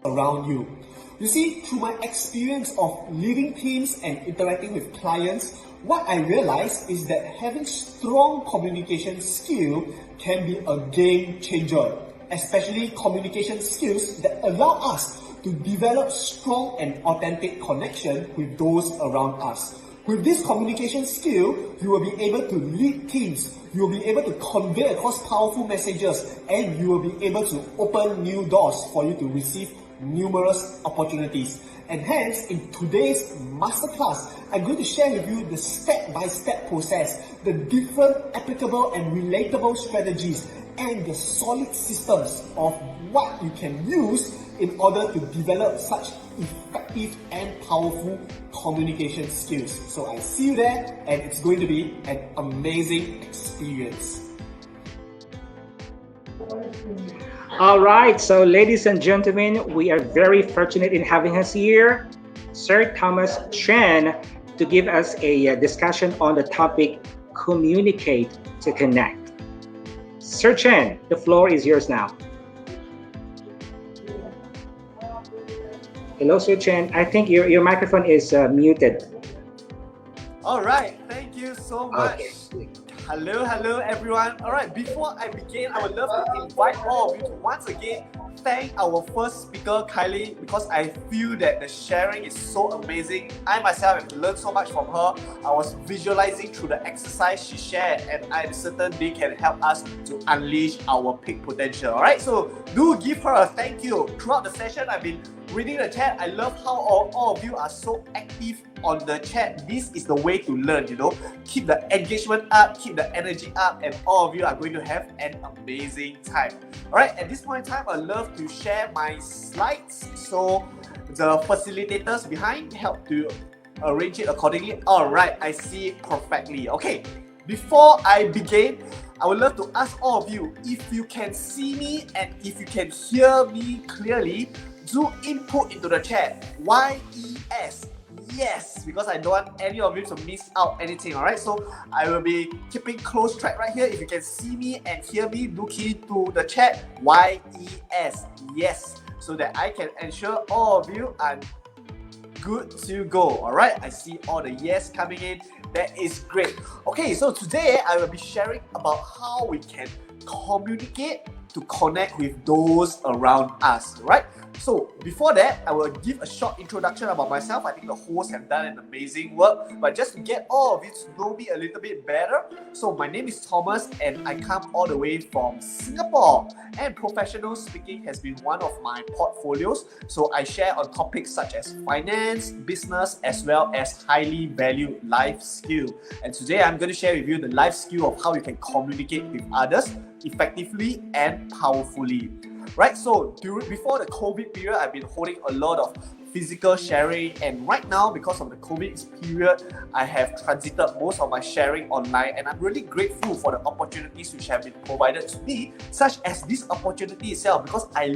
around you. You see, through my experience of leading teams and interacting with clients, what I realized is that having strong communication skill can be a game changer, especially communication skills that allow us to develop strong and authentic connection with those around us. With this communication skill, you will be able to lead teams, you will be able to convey across powerful messages, and you will be able to open new doors for you to receive numerous opportunities. And hence, in today's masterclass, I'm going to share with you the step-by-step process, the different applicable and relatable strategies, and the solid systems of what you can use in order to develop such effective and powerful communication skills. So I see you there, and it's going to be an amazing experience. All right, so ladies and gentlemen, we are very fortunate in having us here, Sir Thomas Chen, to give us a discussion on the topic communicate to connect. Sir Chen, the floor is yours now. Hello, Sir Chen. I think your microphone is muted. All right, thank you so much. Okay. Hello everyone. All right, before I begin, I would love to invite all of you to once again thank our first speaker, Kylie, because I feel that the sharing is so amazing. I myself have learned so much from her. I was visualizing through the exercise she shared, and I'm certain they can help us to unleash our peak potential. All right, so do give her a thank you. Throughout the session, I've been reading the chat. I love how all of you are so active on the chat. This is the way to learn, you know. Keep the engagement up, keep the energy up, and all of you are going to have an amazing time. All right, at this point in time, I'd love to share my slides. So the facilitators behind help to arrange it accordingly. All right, I see it perfectly. Okay, before I begin, I would love to ask all of you, if you can see me and if you can hear me clearly, do input into the chat. YES. Yes, because I don't want any of you to miss out anything. All right, so I will be keeping close track right here. If you can see me and hear me, do key to the chat YES, yes, so that I can ensure all of you are good to go. All right, I see all the yes coming in. That is great. Okay, so today I will be sharing about how we can communicate to connect with those around us, right? So before that, I will give a short introduction about myself. I think the hosts have done an amazing work, but just to get all of you to know me a little bit better. So my name is Thomas, and I come all the way from Singapore, and professional speaking has been one of my portfolios. So I share on topics such as finance, business, as well as highly valued life skill. And today I'm going to share with you the life skill of how you can communicate with others effectively and powerfully. Right, so before the COVID period, I've been holding a lot of physical sharing, and right now, because of the COVID period, I have transited most of my sharing online, and I'm really grateful for the opportunities which have been provided to me, such as this opportunity itself, because I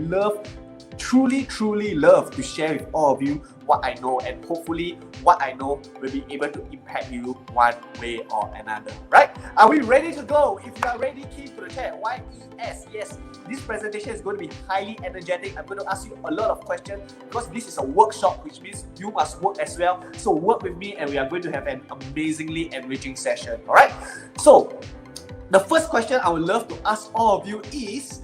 truly love to share with all of you what I know, and hopefully what I know will be able to impact you one way or another, right? Are we ready to go? If you are ready, key to the chat, YES, yes. This presentation is going to be highly energetic. I'm going to ask you a lot of questions because this is a workshop, which means you must work as well. So work with me, and we are going to have an amazingly enriching session, all right? So the first question I would love to ask all of you is,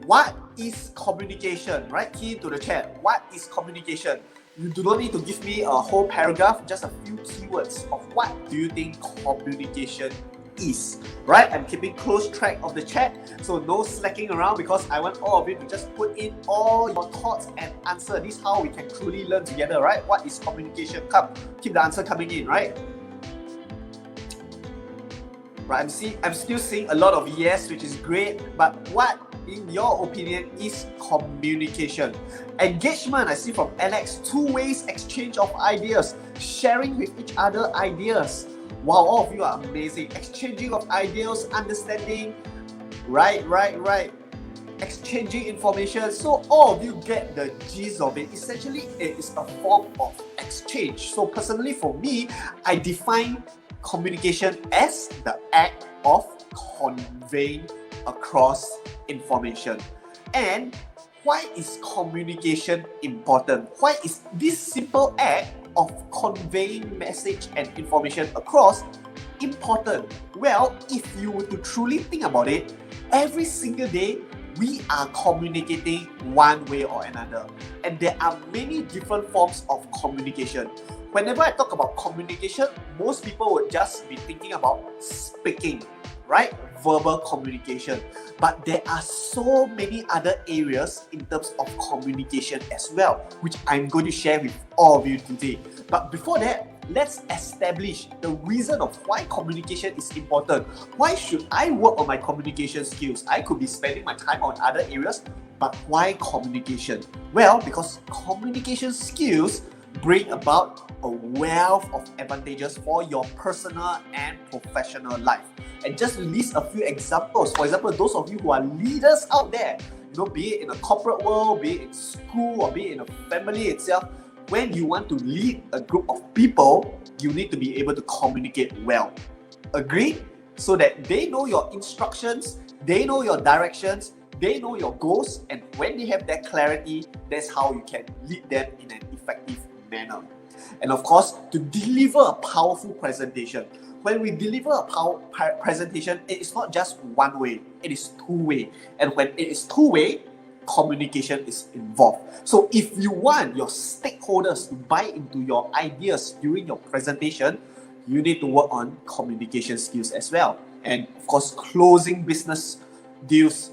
what is communication, right? Key to the chat. What is communication? You do not need to give me a whole paragraph, just a few keywords of what do you think communication is, right? I'm keeping close track of the chat, so no slacking around, because I want all of you to just put in all your thoughts and answer. This is how we can truly learn together, right? What is communication? Come, keep the answer coming in, right? Right, I'm still seeing a lot of yes, which is great, but what, in your opinion, is communication? Engagement, I see from Alex, two-ways exchange of ideas, sharing with each other ideas. Wow, all of you are amazing. Exchanging of ideas, understanding, right. Exchanging information. So all of you get the gist of it. Essentially, it is a form of exchange. So personally for me, I define communication as the act of conveying across information. And why is communication important? Why is this simple act of conveying message and information across important? Well, if you were to truly think about it, every single day we are communicating one way or another, and there are many different forms of communication. Whenever I talk about communication, most people would just be thinking about speaking, right? Verbal communication. But there are so many other areas in terms of communication as well, which I'm going to share with all of you today. But before that, let's establish the reason of why communication is important. Why should I work on my communication skills? I could be spending my time on other areas, but why communication? Well, because communication skills bring about a wealth of advantages for your personal and professional life. And just list a few examples. For example, those of you who are leaders out there, be it in a corporate world, be it in school, or be it in a family itself, when you want to lead a group of people, you need to be able to communicate well. Agree? So that they know your instructions, they know your directions, they know your goals, and when they have that clarity, that's how you can lead them in an effective manner. And of course, to deliver a powerful presentation. When we deliver a presentation, it is not just one way, it is two-way. And when it is two-way, communication is involved. So if you want your stakeholders to buy into your ideas during your presentation, you need to work on communication skills as well. And of course, closing business deals.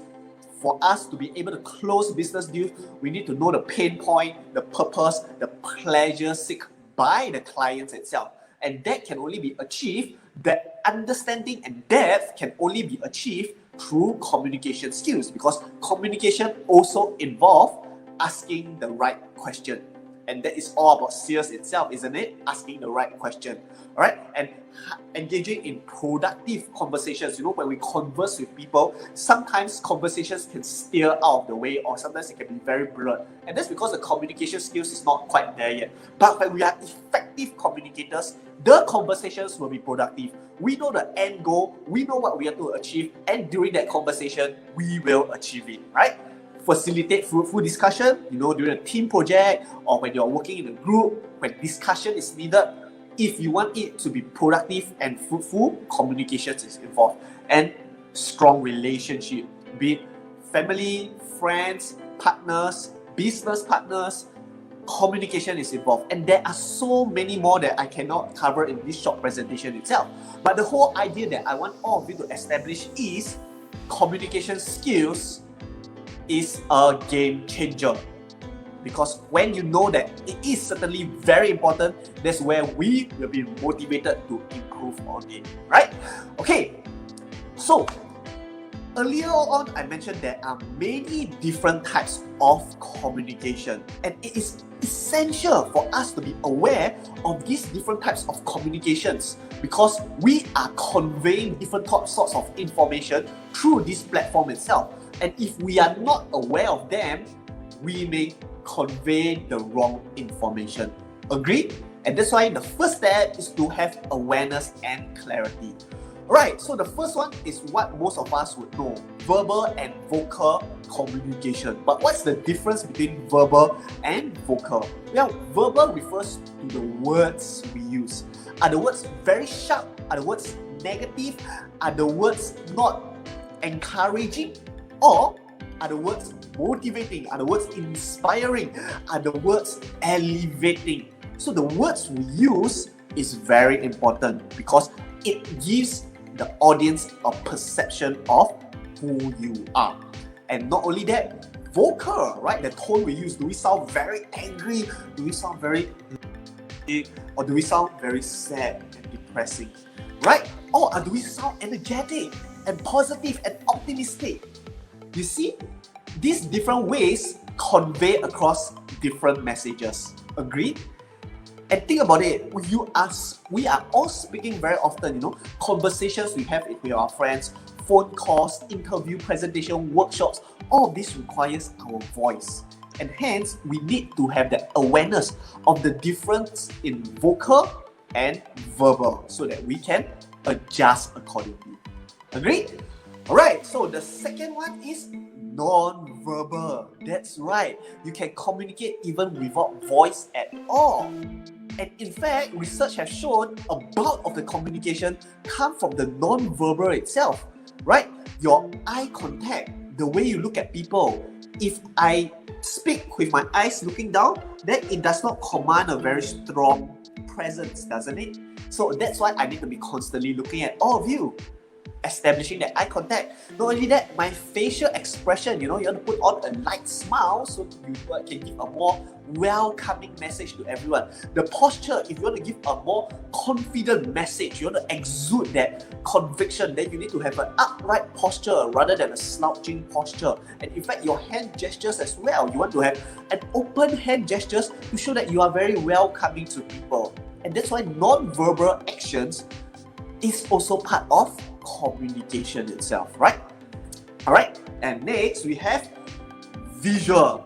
For us to be able to close business deals, we need to know the pain point, the purpose, the pleasure seek by the clients itself. And that can only be achieved, that understanding and depth can only be achieved through communication skills, because communication also involves asking the right question. And that is all about sales itself, isn't it? Asking the right question. All right? And engaging in productive conversations. When we converse with people, sometimes conversations can steer out of the way, or sometimes it can be very blurred. And that's because the communication skills is not quite there yet. But when we are effective communicators, the conversations will be productive. We know the end goal, we know what we have to achieve, and during that conversation, we will achieve it, right? Facilitate fruitful discussion, during a team project, or when you're working in a group, when discussion is needed. If you want it to be productive and fruitful, communication is involved. And strong relationship, be it family, friends, partners, business partners, communication is involved. And there are so many more that I cannot cover in this short presentation itself. But the whole idea that I want all of you to establish is communication skills is a game changer. Because when you know that it is certainly very important, that's where we will be motivated to improve on it, right? Okay, so earlier on I mentioned there are many different types of communication, and it is essential for us to be aware of these different types of communications, because we are conveying different sorts of information through this platform itself. And if we are not aware of them, we may convey the wrong information. Agree? And that's why the first step is to have awareness and clarity. Alright, so the first one is what most of us would know: verbal and vocal communication. But what's the difference between verbal and vocal? Well, verbal refers to the words we use. Are the words very sharp? Are the words negative? Are the words not encouraging? Or are the words motivating? Are the words inspiring? Are the words elevating? So the words we use is very important, because it gives the audience a perception of who you are. And not only that, vocal, right? The tone we use. Do we sound very angry? Do we sound very... or do we sound very sad and depressing? Right? Or do we sound energetic and positive and optimistic? You see, these different ways convey across different messages. Agreed? And think about it, we are all speaking very often, conversations we have with our friends, phone calls, interview, presentation, workshops, all of this requires our voice. And hence, we need to have that awareness of the difference in vocal and verbal, so that we can adjust accordingly. Agreed? Alright, so the second one is non-verbal. That's right. You can communicate even without voice at all. And in fact, research has shown a bulk of the communication come from the non-verbal itself, right? Your eye contact, the way you look at people. If I speak with my eyes looking down, then it does not command a very strong presence, doesn't it? So that's why I need to be constantly looking at all of you, establishing that eye contact. Not only that, my facial expression, you want to put on a light smile so you can give a more welcoming message to everyone. The posture, if you want to give a more confident message, you want to exude that conviction, then you need to have an upright posture rather than a slouching posture. And in fact, your hand gestures as well. You want to have an open hand gestures to show that you are very welcoming to people. And that's why non-verbal actions is also part of communication itself, right? Alright, and next we have visual.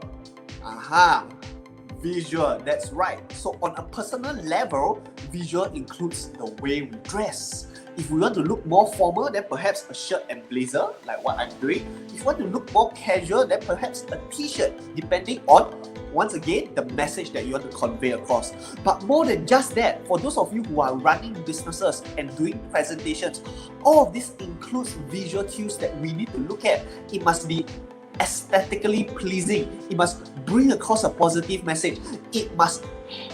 Visual, that's right. So on a personal level, visual includes the way we dress. If we want to look more formal, then perhaps a shirt and blazer, like what I'm doing. If you want to look more casual, then perhaps a t-shirt, depending on, once again, the message that you want to convey across. But more than just that, for those of you who are running businesses and doing presentations, all of this includes visual cues that we need to look at. It must be aesthetically pleasing. It must bring across a positive message. It must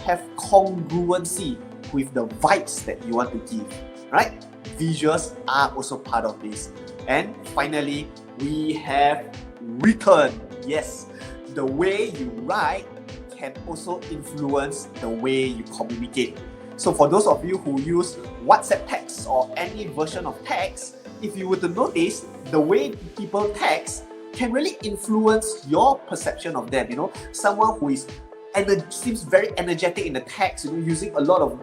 have congruency with the vibes that you want to give, right? Visuals are also part of this. And finally, we have written. Yes, the way you write can also influence the way you communicate. So for those of you who use WhatsApp text or any version of text, if you were to notice, the way people text can really influence your perception of them. Someone who is seems very energetic in the text, using a lot of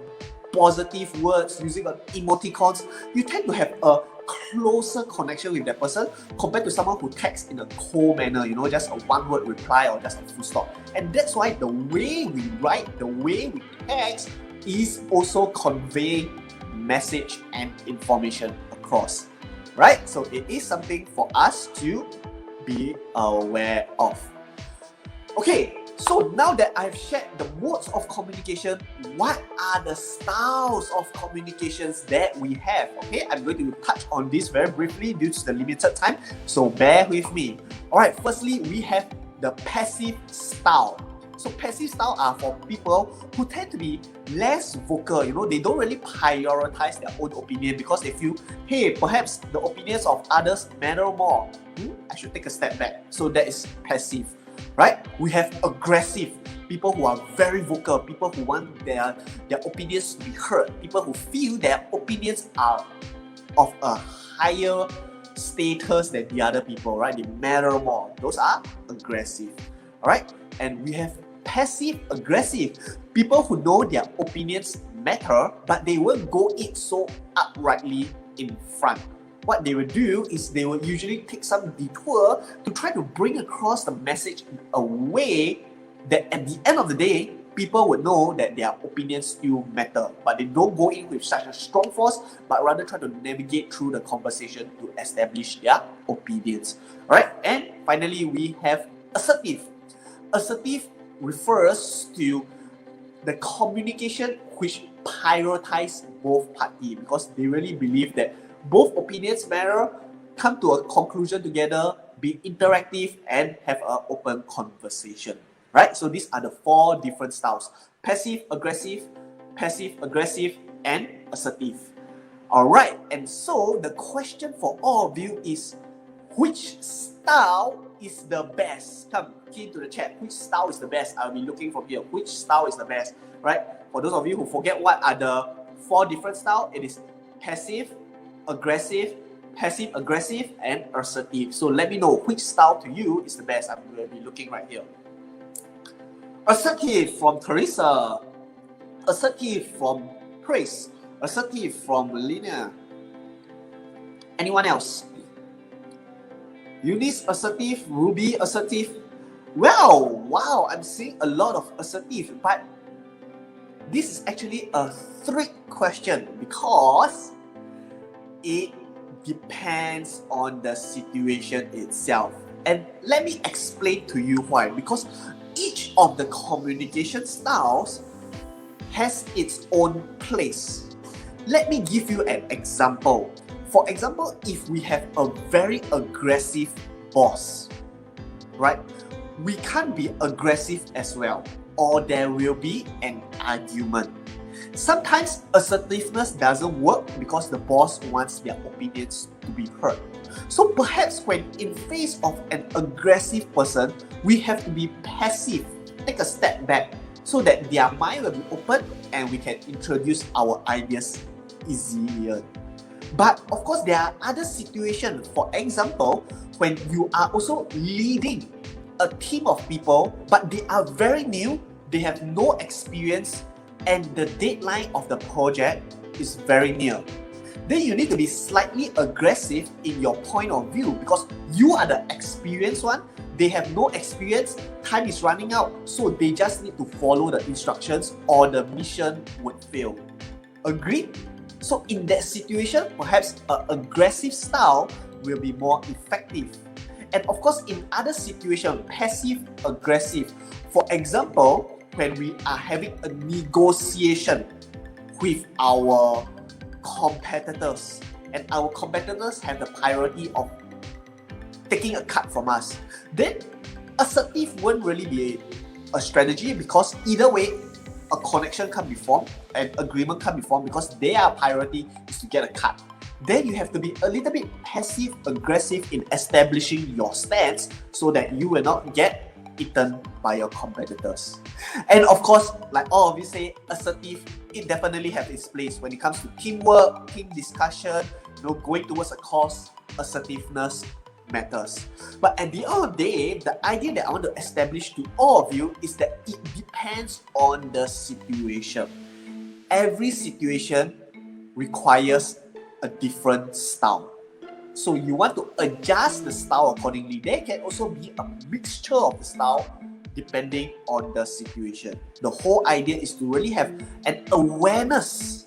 positive words, using emoticons, you tend to have a closer connection with that person compared to someone who texts in a cold manner, just a one-word reply or just a full stop. And that's why the way we write, the way we text is also conveying message and information across, right? So it is something for us to be aware of. Okay, so now that I've shared the modes of communication, what are the styles of communications that we have? Okay, I'm going to touch on this very briefly due to the limited time, so bear with me. Alright, firstly, we have the passive style. So passive style are for people who tend to be less vocal, they don't really prioritize their own opinion because they feel, hey, perhaps the opinions of others matter more. I should take a step back. So that is passive, right? We have aggressive, people who are very vocal, people who want their opinions to be heard, people who feel their opinions are of a higher status than the other people, right? They matter more. Those are aggressive, all right? And we have passive aggressive, people who know their opinions matter, but they won't go it so uprightly in front. What they will do is they will usually take some detour to try to bring across the message in a way that at the end of the day, people would know that their opinions still matter, but they don't go in with such a strong force, but rather try to navigate through the conversation to establish their opinions. Alright, and finally we have assertive. Assertive refers to the communication which prioritize both parties because they really believe that both opinions matter, come to a conclusion together, be interactive, and have an open conversation. Right? So these are the 4 different styles: passive aggressive, and assertive. Alright, and so the question for all of you is, which style is the best? Come, key into the chat. Which style is the best? I'll be looking from here. Which style is the best? Right? For those of you who forget what are the 4 different styles, it is passive, aggressive, passive-aggressive, and assertive. So let me know which style to you is the best. I'm going to be looking right here. Assertive from Teresa. Assertive from Praise. Assertive from Lina. Anyone else? Eunice assertive, Ruby assertive. Well, wow, I'm seeing a lot of assertive, but this is actually a trick question because it depends on the situation itself. And let me explain to you why. Because each of the communication styles has its own place. Let me give you an example. For example, if we have a very aggressive boss, right? We can't be aggressive as well, or there will be an argument. Sometimes assertiveness doesn't work because the boss wants their opinions to be heard. So perhaps when in face of an aggressive person, we have to be passive, take a step back so that their mind will be open and we can introduce our ideas easier. But of course, there are other situations. For example, when you are also leading a team of people, but they are very new, they have no experience, and the deadline of the project is very near. Then you need to be slightly aggressive in your point of view because you are the experienced one, they have no experience, time is running out, so they just need to follow the instructions or the mission would fail. Agree? So in that situation, perhaps an aggressive style will be more effective. And of course, in other situations, passive aggressive. For example, when we are having a negotiation with our competitors, and our competitors have the priority of taking a cut from us, then assertive won't really be a strategy because either way, a connection can be formed, an agreement can be formed because their priority is to get a cut. Then you have to be a little bit passive aggressive in establishing your stance so that you will not get eaten by your competitors. And of course, like all of you say, assertive, it definitely has its place when it comes to teamwork, team discussion, going towards a cause. Assertiveness matters. But at the end of the day, the idea that I want to establish to all of you is that it depends on the situation. Every situation requires a different style. So you want to adjust the style accordingly. There can also be a mixture of the style depending on the situation. The whole idea is to really have an awareness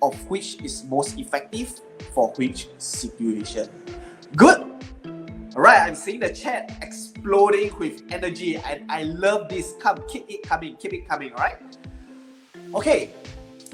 of which is most effective for which situation. Good? Alright, I'm seeing the chat exploding with energy and I love this. Come, keep it coming, alright? Okay,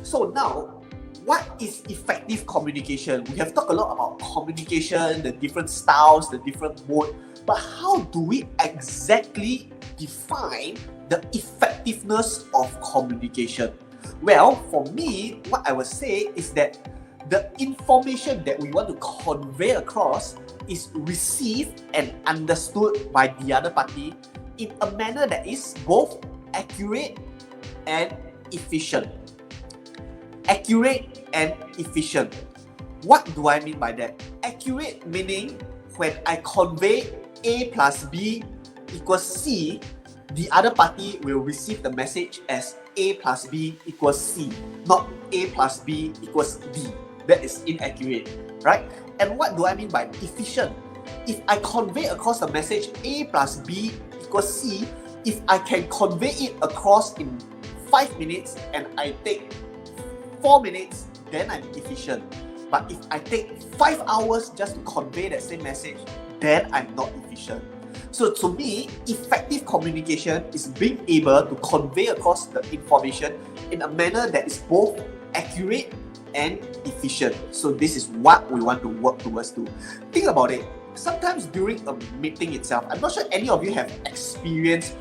so now, what is effective communication? We have talked a lot about communication, the different styles, the different modes, but how do we exactly define the effectiveness of communication? Well, for me, what I would say is that the information that we want to convey across is received and understood by the other party in a manner that is both accurate and efficient. Accurate and efficient. What do I mean by that? Accurate meaning when I convey A plus B equals C, the other party will receive the message as A plus B equals C, not A plus B equals D. That is inaccurate, right? And what do I mean by efficient? If I convey across the message A plus B equals C, if I can convey it across in 5 minutes and I take 4 minutes, then I'm efficient. But if I take 5 hours just to convey that same message, then I'm not efficient. So to me, effective communication is being able to convey across the information in a manner that is both accurate and efficient. So this is what we want to work towards to. Think about it. Sometimes during a meeting itself, I'm not sure any of you have experienced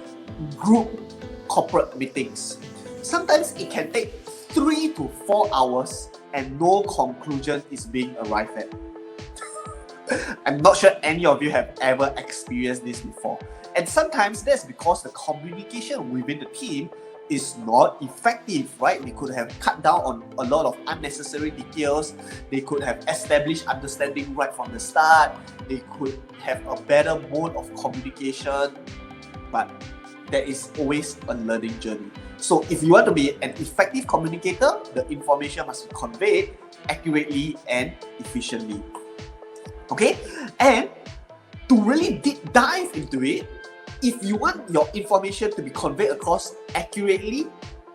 group corporate meetings. Sometimes it can take 3 to 4 hours and no conclusion is being arrived at. I'm not sure any of you have ever experienced this before. And sometimes that's because the communication within the team is not effective, right? They could have cut down on a lot of unnecessary details. They could have established understanding right from the start. They could have a better mode of communication. But there is always a learning journey. So if you want to be an effective communicator, the information must be conveyed accurately and efficiently. Okay? And to really deep dive into it, if you want your information to be conveyed across accurately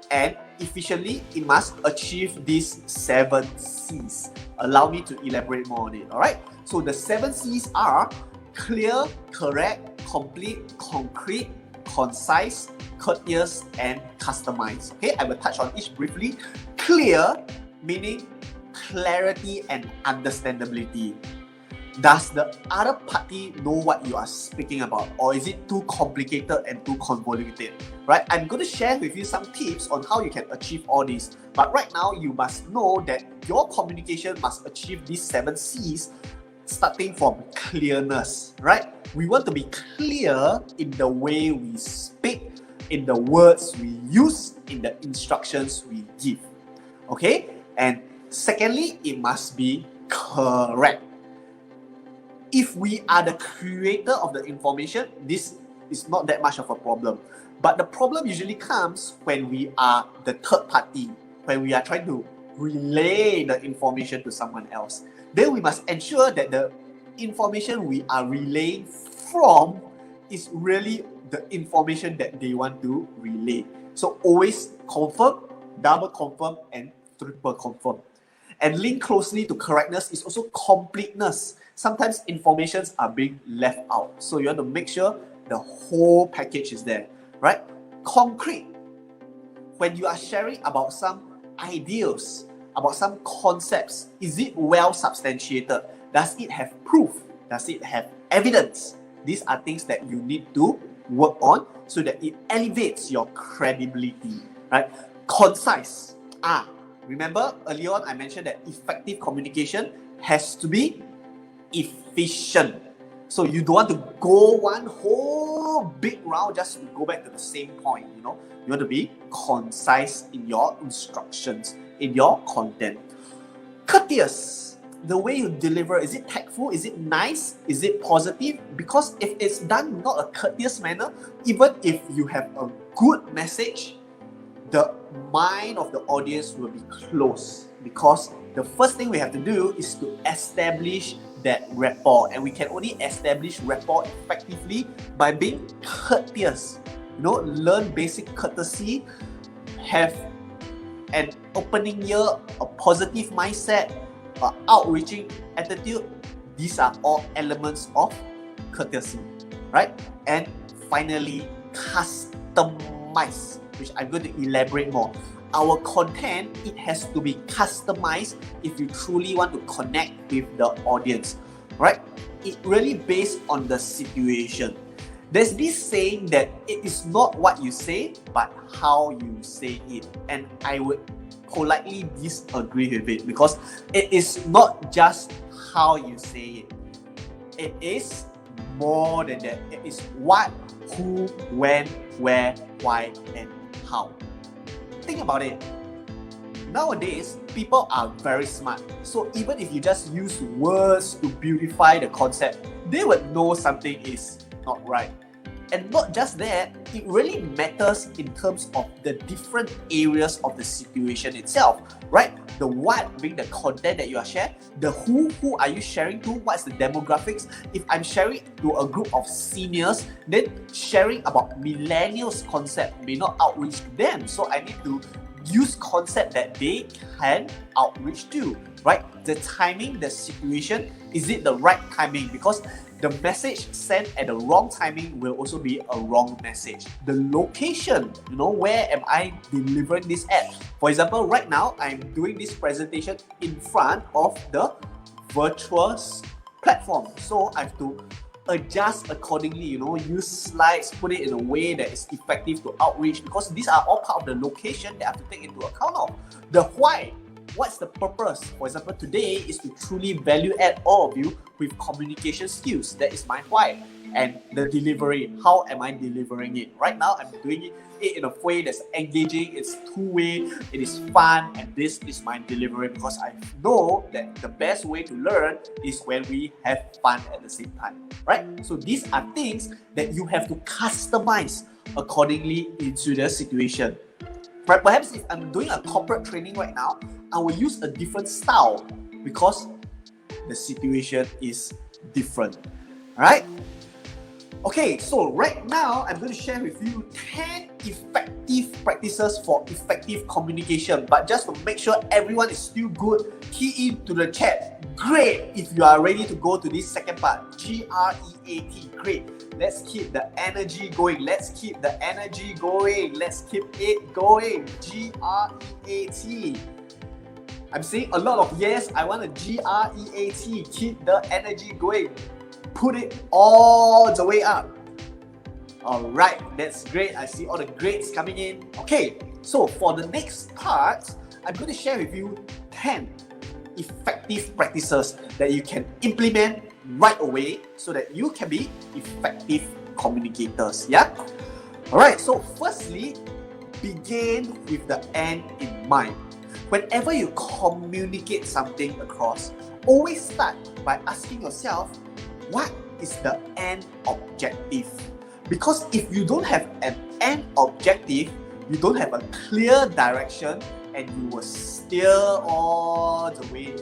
and efficiently, it must achieve these 7 C's. Allow me to elaborate more on it, alright? So the 7 C's are clear, correct, complete, concrete, concise, courteous, and customized. Okay, I will touch on each briefly. Clear, meaning clarity and understandability. Does the other party know what you are speaking about, or is it too complicated and too convoluted? Right? I'm going to share with you some tips on how you can achieve all this. But right now, you must know that your communication must achieve these 7 C's, starting from clearness. Right? We want to be clear in the way we speak, in the words we use, in the instructions we give. Okay? And secondly, it must be correct. If we are the creator of the information, this is not that much of a problem. But the problem usually comes when we are the third party, when we are trying to relay the information to someone else. Then we must ensure that the information we are relaying from is really the information that they want to relay. So always confirm, double confirm, and triple confirm. And linked closely to correctness is also completeness. Sometimes informations are being left out. So you want to make sure the whole package is there, right? Concrete. When you are sharing about some ideas, about some concepts, is it well substantiated? Does it have proof? Does it have evidence? These are things that you need to work on so that it elevates your credibility, right? Concise. Remember earlier on I mentioned that effective communication has to be efficient. So you don't want to go one whole big round just to go back to the same point, you know. You want to be concise in your instructions, in your content. Courteous. The way you deliver, is it tactful? Is it nice? Is it positive? Because if it's done in not a courteous manner, even if you have a good message, the mind of the audience will be closed, because the first thing we have to do is to establish that rapport, and we can only establish rapport effectively by being courteous. You know, learn basic courtesy, have an opening ear, a positive mindset, an outreaching attitude. These are all elements of courtesy, right? And finally, customize, which I'm going to elaborate more. Our content, it has to be customized if you truly want to connect with the audience, right? It really based on the situation. There's this saying that it is not what you say, but how you say it. And I would politely disagree with it, because it is not just how you say it. It is more than that. It is what, who, when, where, why, and how. Think about it. Nowadays, people are very smart. So even if you just use words to beautify the concept, they would know something is not right. And not just that, it really matters in terms of the different areas of the situation itself, right? The what being the content that you are sharing, the who are you sharing to, what's the demographics. If I'm sharing to a group of seniors, then sharing about millennials concept may not outreach to them. So I need to use concept that they can outreach to, right? The timing, the situation, is it the right timing? Because the message sent at the wrong timing will also be a wrong message. The location, you know, where am I delivering this at? For example, right now, I'm doing this presentation in front of the virtual platform. So I have to adjust accordingly, you know, use slides, put it in a way that is effective to outreach, because these are all part of the location that I have to take into account of. The why. What's the purpose? For example, today is to truly value add all of you with communication skills. That is my why. And the delivery, how am I delivering it? Right now, I'm doing it in a way that's engaging, it's two-way, it is fun, and this is my delivery, because I know that the best way to learn is when we have fun at the same time, right? So these are things that you have to customize accordingly into the situation. Right? Perhaps if I'm doing a corporate training right now, I will use a different style because the situation is different. Right? Okay, so right now I'm going to share with you 10 effective practices for effective communication. But just to make sure everyone is still good, key into the chat. Great if you are ready to go to this second part. GREAT. Great. Let's keep the energy going. Let's keep the energy going. Let's keep it going. GREAT. I'm seeing a lot of yes. I want a GREAT. Keep the energy going. Put it all the way up. Alright, that's great. I see all the grades coming in. Okay, so for the next part, I'm going to share with you 10 effective practices that you can implement right away so that you can be effective communicators. Yeah? Alright, so firstly, begin with the end in mind. Whenever you communicate something across, always start by asking yourself, what is the end objective? Because if you don't have an end objective, you don't have a clear direction, and you will steer all the way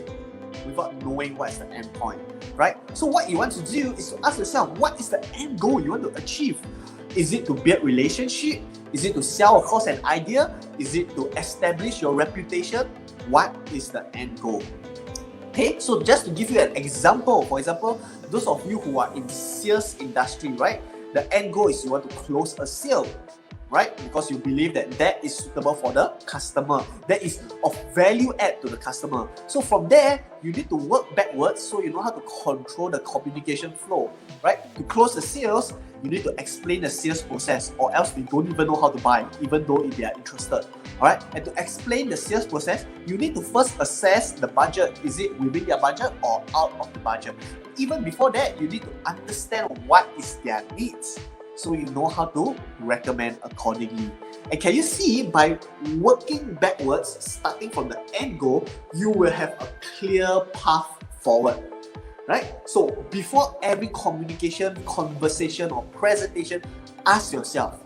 without knowing what is the end point, right? So what you want to do is to ask yourself, what is the end goal you want to achieve? Is it to build relationship? Is it to sell across an idea? Is it to establish your reputation? What is the end goal? Okay, so just to give you an example, for example, those of you who are in sales industry, right? The end goal is you want to close a sale, right? Because you believe that that is suitable for the customer. That is of value add to the customer. So from there, you need to work backwards so you know how to control the communication flow, right? To close the sales, you need to explain the sales process, or else they don't even know how to buy, even though if they are interested. Alright, and to explain the sales process, you need to first assess the budget. Is it within their budget or out of the budget? Even before that, you need to understand what is their needs, so you know how to recommend accordingly. And can you see, by working backwards, starting from the end goal, you will have a clear path forward. Right? So before every communication, conversation, or presentation, ask yourself,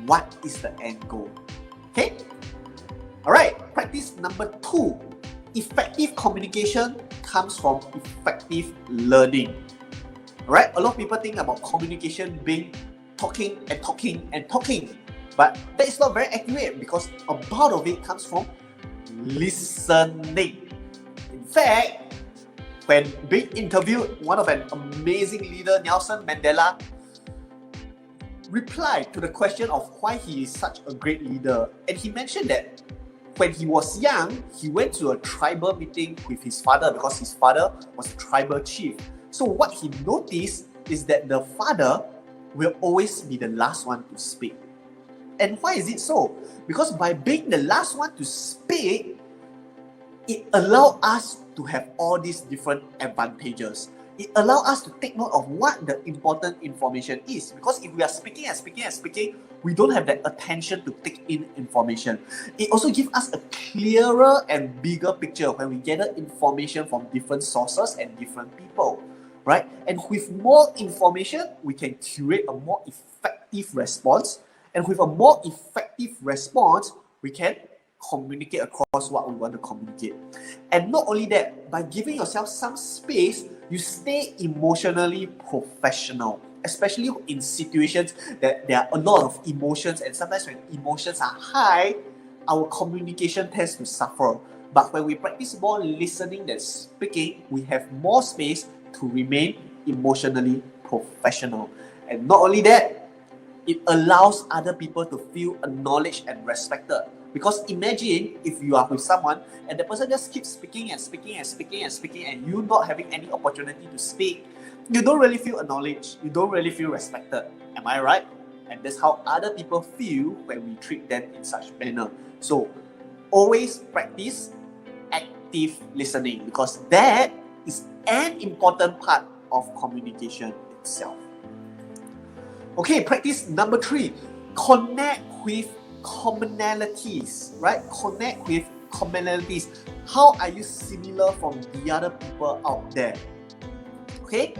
what is the end goal? Okay? Alright, practice number 2. Effective communication comes from effective learning. Alright, a lot of people think about communication being talking and talking and talking, but that is not very accurate, because a part of it comes from listening. In fact, when being interviewed, one of an amazing leader, Nelson Mandela, replied to the question of why he is such a great leader. And he mentioned that when he was young, he went to a tribal meeting with his father because his father was a tribal chief. So what he noticed is that the father will always be the last one to speak. And why is it so? Because by being the last one to speak, it allows us to have all these different advantages. It allows us to take note of what the important information is. Because if we are speaking and speaking and speaking, we don't have that attention to take in information. It also gives us a clearer and bigger picture when we gather information from different sources and different people, right? And with more information, we can curate a more effective response. And with a more effective response, we can communicate across what we want to communicate. And not only that, by giving yourself some space, you stay emotionally professional, especially in situations that there are a lot of emotions, and sometimes when emotions are high, our communication tends to suffer. But when we practice more listening than speaking, we have more space to remain emotionally professional. And not only that, it allows other people to feel acknowledged and respected. Because imagine if you are with someone and the person just keeps speaking and speaking and speaking and speaking, and you not having any opportunity to speak, you don't really feel acknowledged, you don't really feel respected. Am I right? And that's how other people feel when we treat them in such manner. So always practice active listening, because that is an important part of communication itself. Okay, practice number 3. Connect with commonalities, right? Connect with commonalities. How are you similar from the other people out there? Okay?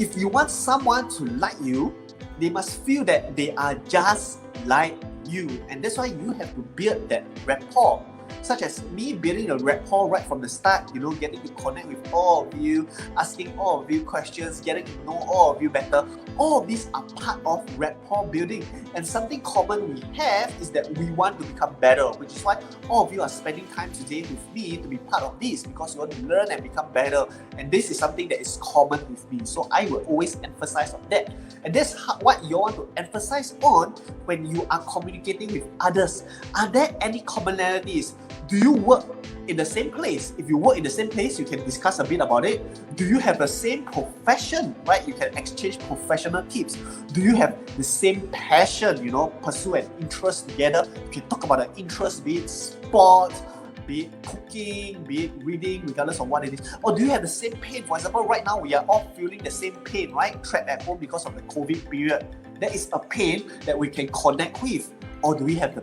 If you want someone to like you, they must feel that they are just like you. And that's why you have to build that rapport. such as me building a rapport right from the start, getting to connect with all of you, asking all of you questions, getting to know all of you better. All of these are part of rapport building, and something common we have is that we want to become better, which is why all of you are spending time today with me to be part of this, because you want to learn and become better. And this is something that is common with me, so I will always emphasize on that. And that's what you want to emphasize on when you are communicating with others. Are there any commonalities? Do you work in the same place? If you work in the same place, you can discuss a bit about it. Do you have the same profession, right? You can exchange professional tips. Do you have the same passion, pursue an interest together? You can talk about an interest, be it sports, be it cooking, be it reading, regardless of what it is. Or do you have the same pain? For example, right now we are all feeling the same pain, right? Trapped at home because of the COVID period. That is a pain that we can connect with. Or do we have the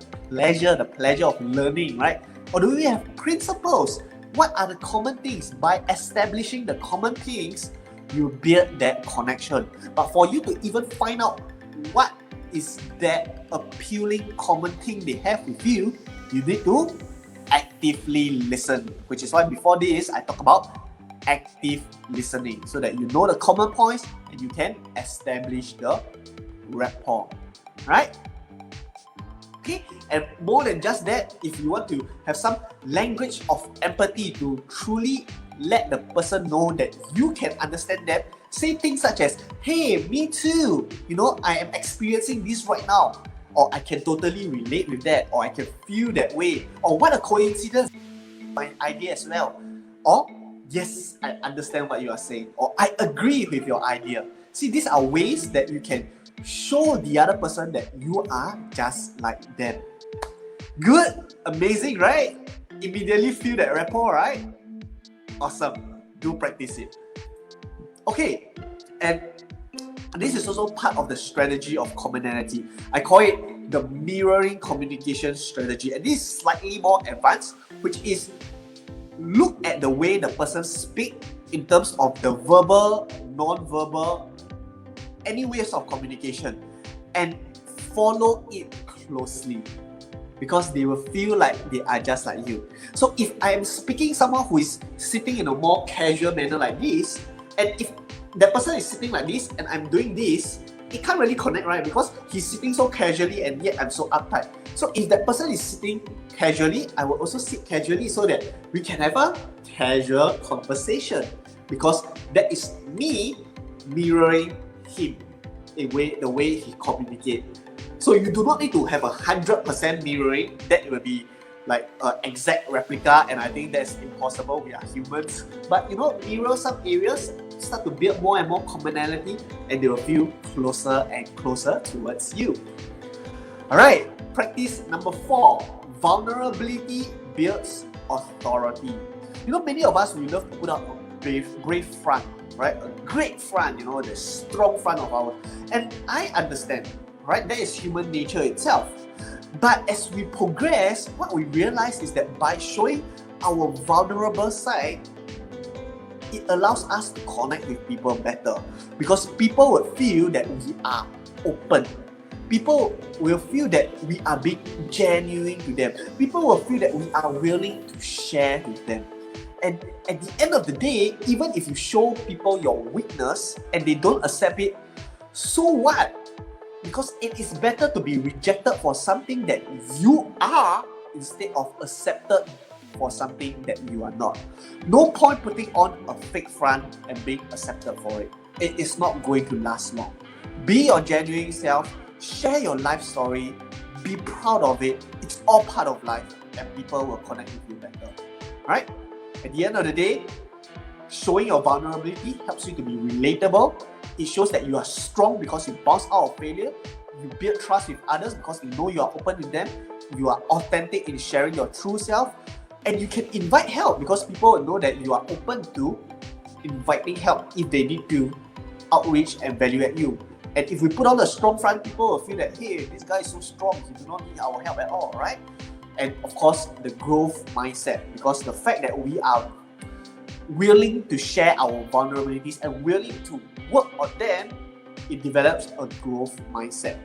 pleasure of learning, right? Or do we have principles? What are the common things? By establishing the common things, you build that connection. But for you to even find out what is that appealing common thing they have with you, you need to actively listen. Which is why before this, I talk about active listening, so that you know the common points and you can establish the rapport, right? Okay, and more than just that, if you want to have some language of empathy to truly let the person know that you can understand them, say things such as, hey, me too, I am experiencing this right now, or I can totally relate with that, or I can feel that way, or what a coincidence, my idea as well, or yes, I understand what you are saying, or I agree with your idea. See, these are ways that you can show the other person that you are just like them. Good, amazing, right? Immediately feel that rapport, right? Awesome, do practice it. Okay, and this is also part of the strategy of commonality. I call it the mirroring communication strategy, and this is slightly more advanced, which is look at the way the person speaks in terms of the verbal, non-verbal, any ways of communication, and follow it closely, because they will feel like they are just like you. So if I am speaking someone who is sitting in a more casual manner like this, and if that person is sitting like this and I'm doing this, it can't really connect, right? Because he's sitting so casually and yet I'm so uptight. So if that person is sitting casually, I will also sit casually, so that we can have a casual conversation, because that is me mirroring him, the way he communicates. So you do not need to have 100% mirroring. That will be like an exact replica, and I think that's impossible. We are humans. But mirror some areas, start to build more and more commonality, and they will feel closer and closer towards you. Alright, practice number 4. Vulnerability builds authority. Many of us, we love to put up a brave front, right? A great front, the strong front of ours. And I understand, right? That is human nature itself. But as we progress, what we realize is that by showing our vulnerable side, it allows us to connect with people better, because people will feel that we are open. People will feel that we are being genuine to them. People will feel that we are willing to share with them. And at the end of the day, even if you show people your weakness and they don't accept it, so what? Because it is better to be rejected for something that you are instead of accepted for something that you are not. No point putting on a fake front and being accepted for it. It is not going to last long. Be your genuine self, share your life story, be proud of it. It's all part of life, and people will connect with you better. Right? At the end of the day, showing your vulnerability helps you to be relatable. It shows that you are strong because you bounce out of failure. You build trust with others because you know you are open with them. You are authentic in sharing your true self. And you can invite help because people will know that you are open to inviting help if they need to outreach and evaluate you. And if we put on a strong front, people will feel that, hey, this guy is so strong, he does not need our help at all, right? And of course, the growth mindset, because the fact that we are willing to share our vulnerabilities and willing to work on them, it develops a growth mindset.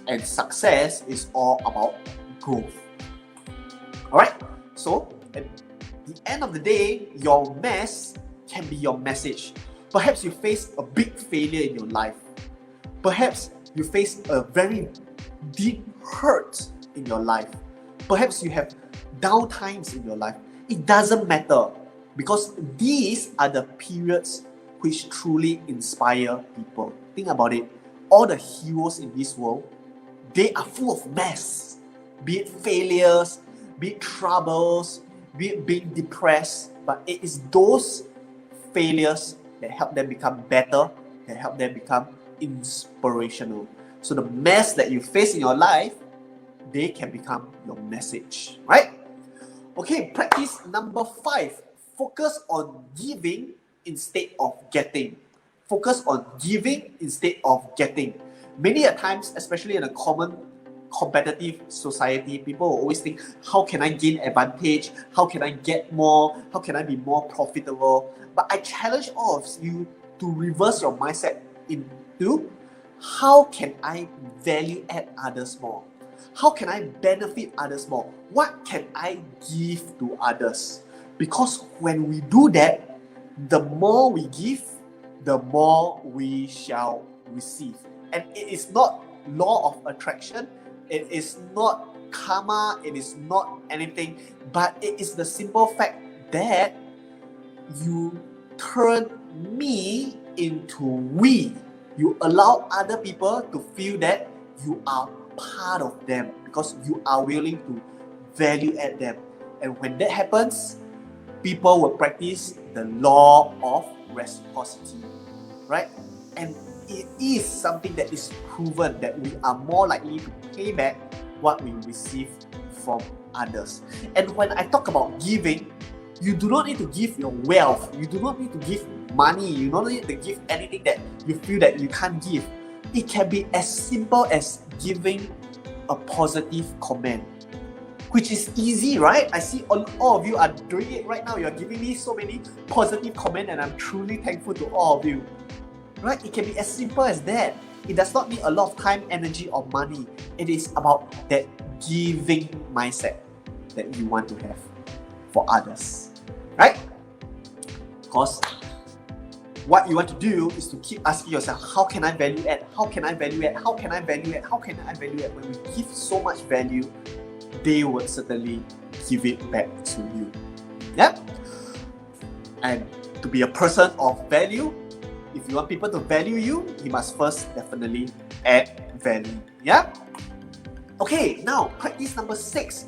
And success is all about growth. Alright, So, at the end of the day, your mess can be your message. Perhaps you face a big failure in your life. Perhaps you face a very deep hurt in your life. Perhaps you have down times in your life. It doesn't matter, because these are the periods which truly inspire people. Think about it. All the heroes in this world, they are full of mess. Be it failures, be it troubles, be it being depressed. But it is those failures that help them become better, that help them become inspirational. So the mess that you face in your life, they can become your message, right? Okay, practice number 5. Focus on giving instead of getting. Focus on giving instead of getting. Many a times, especially in a common competitive society, people will always think, how can I gain advantage? How can I get more? How can I be more profitable? But I challenge all of you to reverse your mindset into, how can I value add others more? How can I benefit others more? What can I give to others? Because when we do that, the more we give, the more we shall receive. And it is not law of attraction, it is not karma, it is not anything, but it is the simple fact that you turn me into we. You allow other people to feel that you are part of them because you are willing to value add them. And when that happens, people will practice the law of reciprocity, right? And it is something that is proven that we are more likely to pay back what we receive from others. And when I talk about giving, you do not need to give your wealth, you do not need to give money, you don't need to give anything that you feel that you can't give. It can be as simple as giving a positive comment, which is easy, right? I see all of you are doing it right now. You're giving me so many positive comments, and I'm truly thankful to all of you. Right? It can be as simple as that. It does not need a lot of time, energy, or money. It is about that giving mindset that you want to have for others. Right? Because what you want to do is to keep asking yourself, how can I value add? How can I value add? How can I value add? How can I value add? When we give so much value, they will certainly give it back to you. Yeah? And to be a person of value, if you want people to value you, you must first definitely add value. Yeah? Okay, now practice number 6.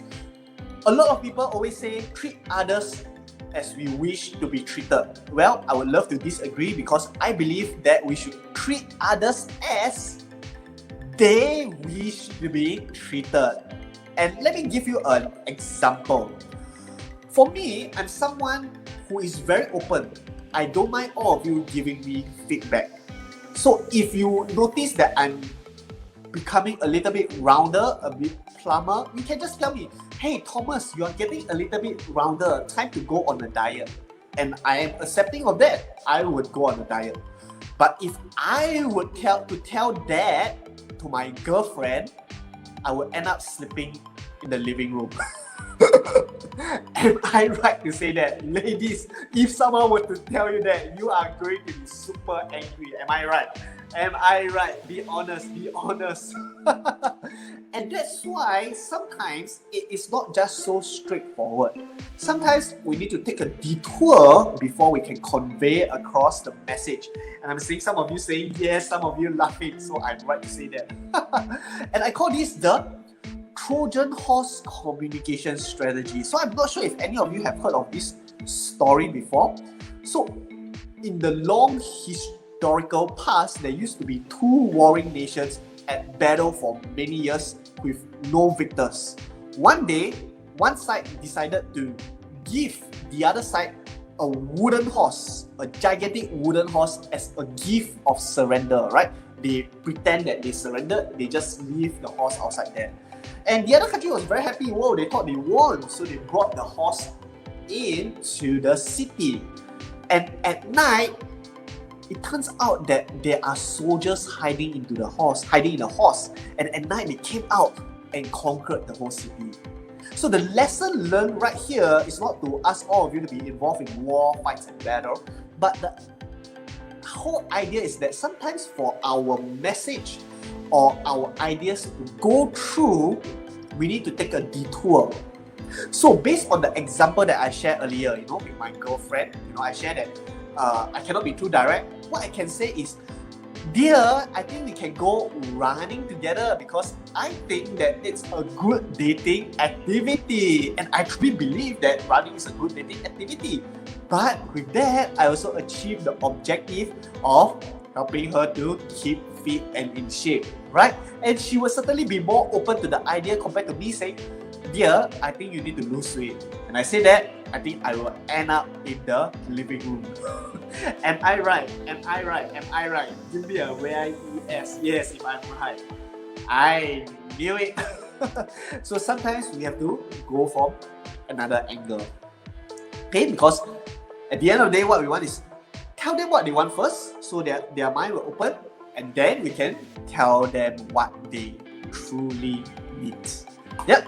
A lot of people always say, treat others as we wish to be treated. Well, I would love to disagree, because I believe that we should treat others as they wish to be treated. And let me give you an example. For me, I'm someone who is very open. I don't mind all of you giving me feedback. So if you notice that I'm becoming a little bit rounder, a bit plumber, you can just tell me, hey Thomas, you are getting a little bit rounder, time to go on a diet. And I am accepting of that. I would go on a diet. But if I would tell that to my girlfriend, I would end up sleeping in the living room. Am I right to say that? Ladies, if someone were to tell you that, you are going to be super angry. Am I right? Am I right? Be honest, be honest. And that's why sometimes it is not just so straightforward. Sometimes we need to take a detour before we can convey across the message. And I'm seeing some of you saying yes, some of you laughing, so I'm right to say that. And I call this the Trojan horse communication strategy. So I'm not sure if any of you have heard of this story before. So in the long historical past, there used to be 2 warring nations at battle for many years with no victors. One day, one side decided to give the other side a wooden horse, a gigantic wooden horse, as a gift of surrender, right? They pretend that they surrendered, they just leave the horse outside there. And the other country was very happy. Whoa, they thought they won. So they brought the horse into the city. And at night, it turns out that there are soldiers hiding in the horse. And at night, they came out and conquered the whole city. So the lesson learned right here is not to ask all of you to be involved in war, fights, and battle, but the whole idea is that sometimes for our message or our ideas to go through, we need to take a detour. So based on the example that I shared earlier, with my girlfriend, I shared that I cannot be too direct. What I can say is, dear, I think we can go running together because I think that it's a good dating activity. And I truly believe that running is a good dating activity. But with that, I also achieved the objective of helping her to keep fit and in shape, right? And she will certainly be more open to the idea compared to me saying, dear, I think you need to lose weight. And I say that, I think I will end up in the living room. Am I right? Am I right? Am I right? Give me a yes. Yes, if I'm right. I knew it. So sometimes we have to go from another angle. Okay, because at the end of the day, what we want is tell them what they want first, so that their mind will open, and then we can tell them what they truly need. Yep.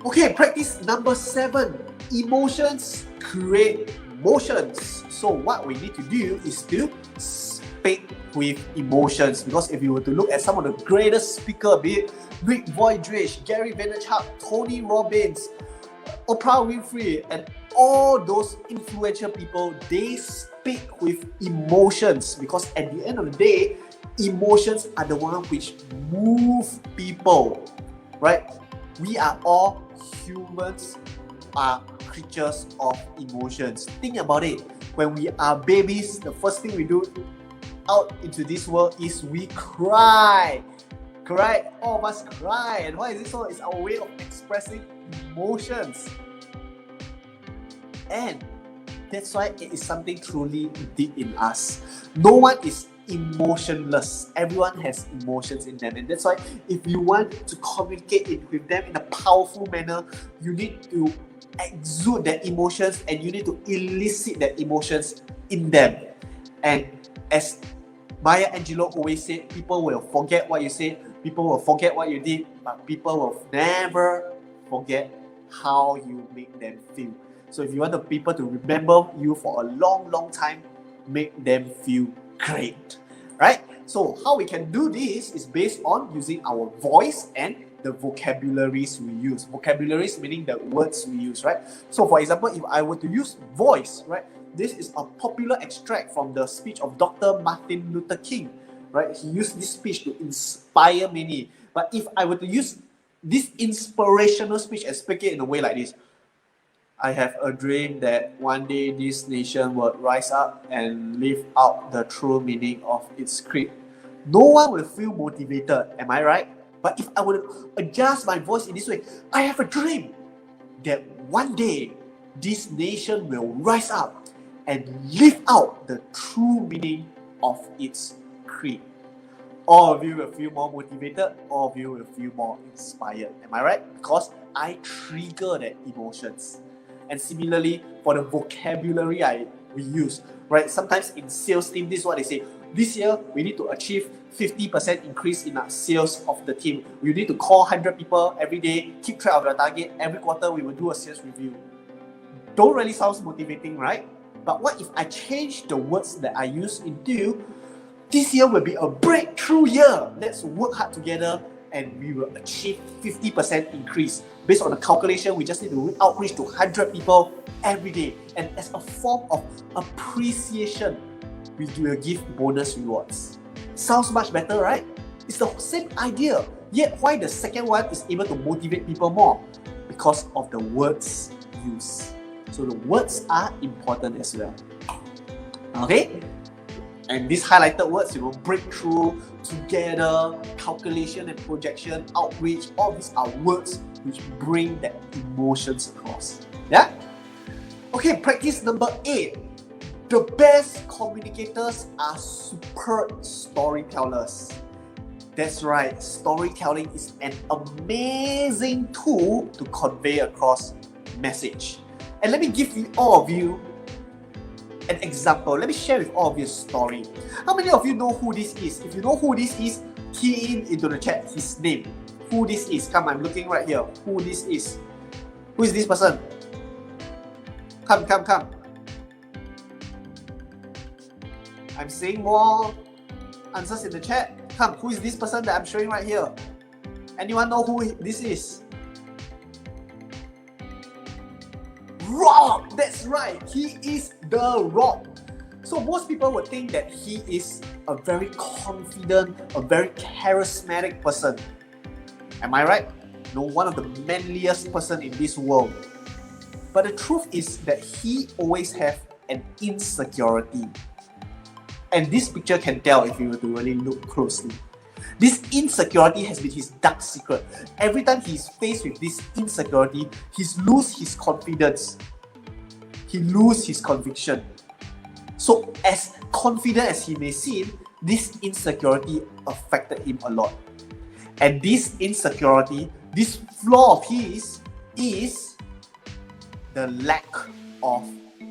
Okay, practice number 7. Emotions create motions. So what we need to do is to speak with emotions. Because if you were to look at some of the greatest speakers, be it Rick Voidrich, Gary Vaynerchuk, Tony Robbins, Oprah Winfrey, and all those influential people, they speak with emotions. Because at the end of the day, emotions are the one which move people, right? We are all humans, are creatures of emotions. Think about it. When we are babies, the first thing we do out into this world is we cry. Correct? All of us cry. And why is it so? It's our way of expressing emotions. And that's why it is something truly deep in us. No one is emotionless. Everyone has emotions in them, and that's why if you want to communicate with them in a powerful manner, you need to exude their emotions and you need to elicit their emotions in them. And as Maya Angelou always said, people will forget what you said, people will forget what you did, but people will never forget how you make them feel. So if you want the people to remember you for a long time, make them feel great, right? So how we can do this is based on using our voice and the vocabularies we use. Vocabularies meaning the words we use, right? So for example, if I were to use voice, right? This is a popular extract from the speech of Dr. Martin Luther King, right? He used this speech to inspire many. But if I were to use this inspirational speech and speak it in a way like this, I have a dream that one day this nation will rise up and live out the true meaning of its creed. No one will feel motivated, am I right? But if I would adjust my voice in this way, I have a dream that one day this nation will rise up and live out the true meaning of its creed. All of you will feel more motivated, all of you will feel more inspired, am I right? Because I trigger that emotions. And similarly, for the vocabulary we use, right? Sometimes in sales team, this is what they say. This year, we need to achieve 50% increase in our sales of the team. We need to call 100 people every day, keep track of the target. Every quarter, we will do a sales review. Don't really sound motivating, right? But what if I change the words that I use into, this year will be a breakthrough year. Let's work hard together and we will achieve 50% increase. Based on the calculation, we just need to outreach to 100 people every day. And as a form of appreciation, we will give bonus rewards. Sounds much better, right? It's the same idea. Yet why the second one is able to motivate people more? Because of the words used. So the words are important as well. Okay? And these highlighted words, breakthrough, together, calculation and projection, outreach, all these are words which bring that emotions across. Yeah? Okay, practice number 8. The best communicators are superb storytellers. That's right, storytelling is an amazing tool to convey across message. And let me give all of you an example. Let me share with all of you a story. How many of you know who this is? If you know who this is, key in into the chat his name. Who this is? Come, I'm looking right here. Who this is? Who is this person? Come. I'm seeing more answers in the chat. Come, who is this person that I'm showing right here? Anyone know who this is? Rock! That's right, he is the Rock. So most people would think that he is a very confident, a very charismatic person. Am I right? No, one of the manliest person in this world. But the truth is that he always have an insecurity. And this picture can tell if you were to really look closely. This insecurity has been his dark secret. Every time he's faced with this insecurity, he loses his confidence. He loses his conviction. So as confident as he may seem, this insecurity affected him a lot. And this insecurity, this flaw of his, is the lack of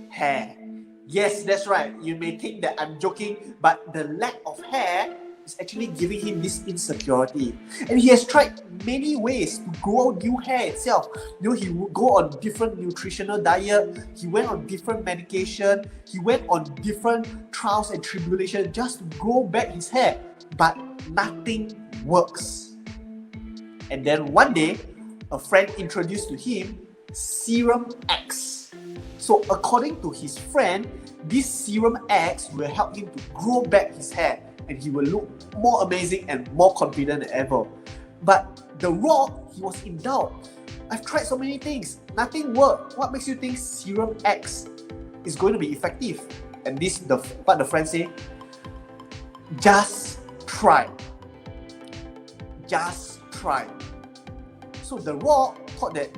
hair. Yes, that's right. You may think that I'm joking, but the lack of hair is actually giving him this insecurity. And he has tried many ways to grow new hair itself. You know, he would go on different nutritional diet, he went on different medication, he went on different trials and tribulations just to grow back his hair. But nothing works. And then one day, a friend introduced to him Serum X. So according to his friend, this Serum X will help him to grow back his hair and he will look more amazing and more confident than ever. But the Rock, he was in doubt. I've tried so many things, nothing worked. What makes you think Serum X is going to be effective? And this what the friend say, just try. Just try. So the Rock thought that,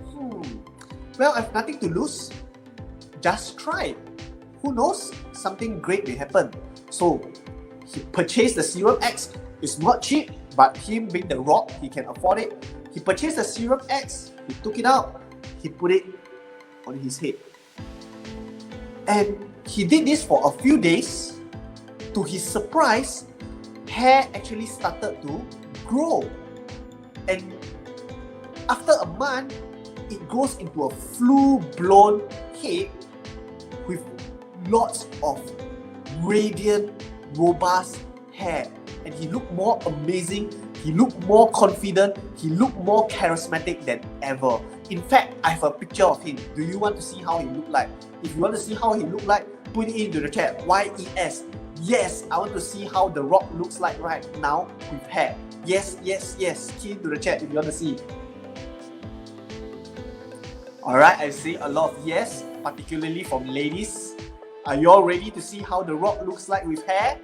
well, I have nothing to lose. Just try. Who knows? Something great may happen. So he purchased the Serum X. It's not cheap, but him being the Rock, he can afford it. He purchased the Serum X. He took it out. He put it on his head. And he did this for a few days. To his surprise, hair actually started to grow. And after a month, it goes into a full-blown head with lots of radiant, robust hair. And he looked more amazing, he looked more confident, he looked more charismatic than ever. In fact, I have a picture of him. Do you want to see how he looked like? If you want to see how he looked like, put it into the chat. YES. Yes, I want to see how the Rock looks like right now with hair. Yes. Key into the chat if you want to see. Alright, I see a lot of yes, particularly from ladies. Are you all ready to see how the Rock looks like with hair?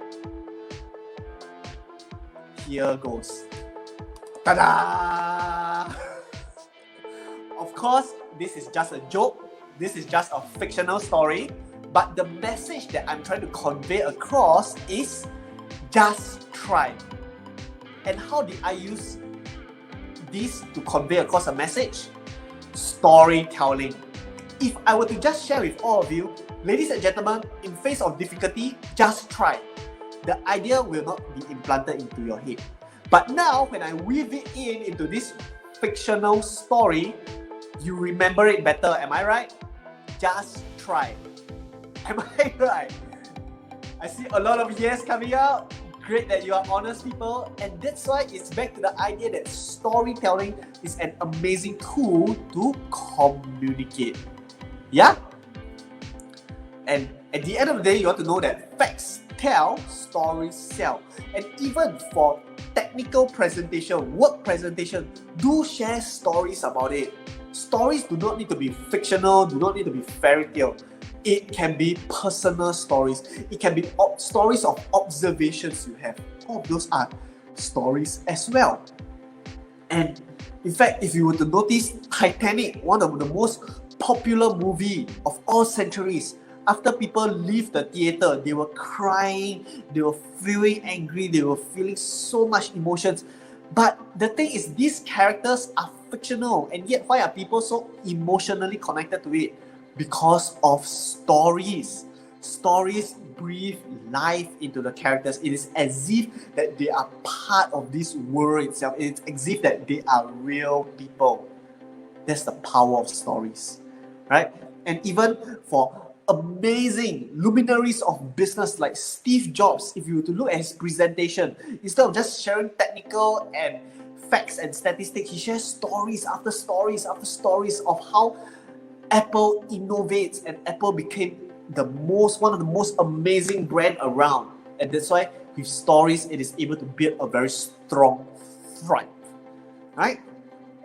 Here goes. Ta-da! Of course, this is just a joke. This is just a fictional story. But the message that I'm trying to convey across is just try. And how did I use this to convey across a message? Storytelling. If I were to just share with all of you, ladies and gentlemen, in face of difficulty, just try. The idea will not be implanted into your head. But now, when I weave it into this fictional story, you remember it better. Am I right? Just try. Am I right? I see a lot of yes coming out. Great that you are honest people, and that's why it's back to the idea that storytelling is an amazing tool to communicate. Yeah? And at the end of the day, you want to know that facts tell, stories sell. And even for technical presentation, work presentation, do share stories about it. Stories do not need to be fictional, do not need to be fairy tale. It can be personal stories. It can be stories of observations you have. All of those are stories as well. And in fact, if you were to notice, Titanic, one of the most popular movie of all centuries, after people leave the theater, they were crying, they were feeling angry, they were feeling so much emotions. But the thing is, these characters are fictional, and yet why are people so emotionally connected to it? Because of stories. Stories breathe life into the characters. It is as if that they are part of this world itself. It's as if that they are real people. That's the power of stories, right? And even for amazing luminaries of business like Steve Jobs, if you were to look at his presentation, instead of just sharing technical and facts and statistics, he shares stories after stories after stories of how Apple innovates and Apple became one of the most amazing brand around. And that's why with stories, it is able to build a very strong thrive, right?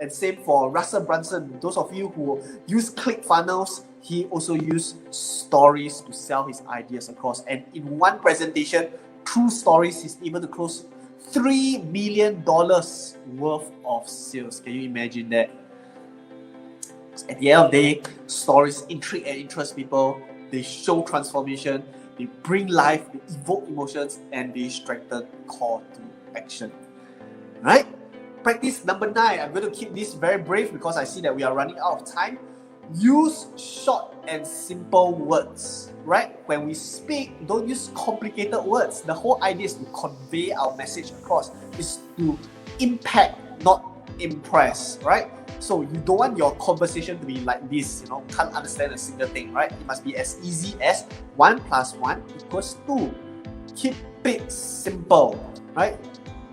And same for Russell Brunson. Those of you who use ClickFunnels, he also used stories to sell his ideas across. And in one presentation, through stories, he's able to close $3 million worth of sales. Can you imagine that? At the end of the day, stories intrigue and interest people. They show transformation, they bring life, they evoke emotions, and they strengthen call to action. Right? Practice number 9. I'm going to keep this very brief because I see that we are running out of time. Use short and simple words. Right? When we speak, don't use complicated words. The whole idea is to convey our message across. Is to impact, not impress. Right? So you don't want your conversation to be like this, can't understand a single thing, right? It must be as easy as 1 + 1 = 2. Keep it simple, right?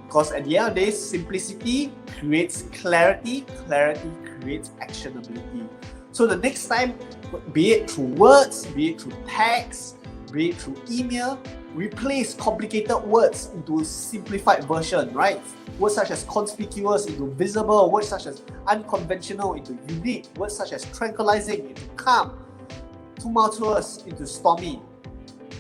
Because at the end of the day, simplicity creates clarity, clarity creates actionability. So the next time, be it through words, be it through text, be it through email, replace complicated words into a simplified version, right? Words such as conspicuous into visible, words such as unconventional into unique, words such as tranquilizing into calm, tumultuous into stormy,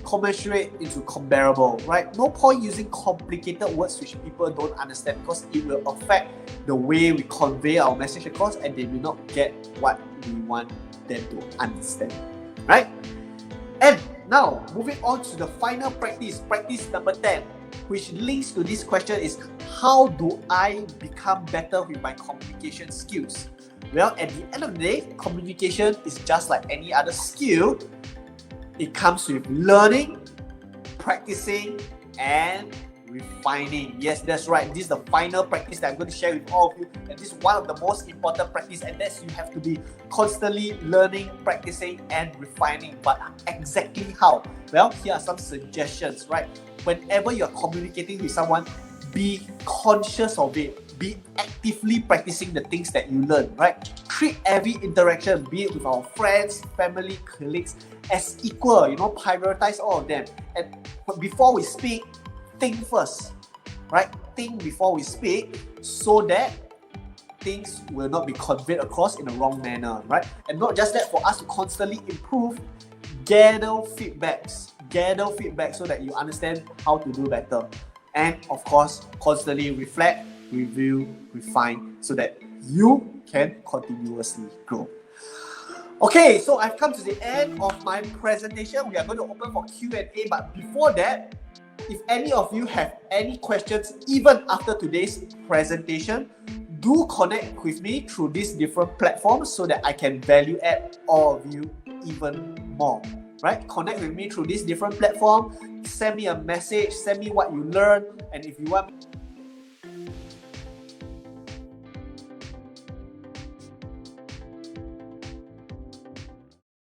commensurate into comparable, right? No point using complicated words which people don't understand because it will affect the way we convey our message across and they will not get what we want them to understand, right? And now, moving on to the final practice number 10, which links to this question is, how do I become better with my communication skills? Well, at the end of the day, communication is just like any other skill. It comes with learning, practicing, and refining. Yes, that's right. This is the final practice that I'm going to share with all of you. And this is one of the most important practice, and that's you have to be constantly learning, practicing, and refining. But exactly how? Well, here are some suggestions, right? Whenever you're communicating with someone, be conscious of it. Be actively practicing the things that you learn, right? Treat every interaction, be it with our friends, family, colleagues, as equal. Prioritize all of them. And before we speak, think first, right? Think before we speak so that things will not be conveyed across in the wrong manner, right? And not just that, for us to constantly improve, gather feedbacks so that you understand how to do better. And of course, constantly reflect, review, refine so that you can continuously grow. Okay, so I've come to the end of my presentation. We are going to open for Q&A, but before that, if any of you have any questions, even after today's presentation, do connect with me through these different platforms so that I can value add all of you even more, right? Connect with me through these different platforms, send me a message, send me what you learned, and if you want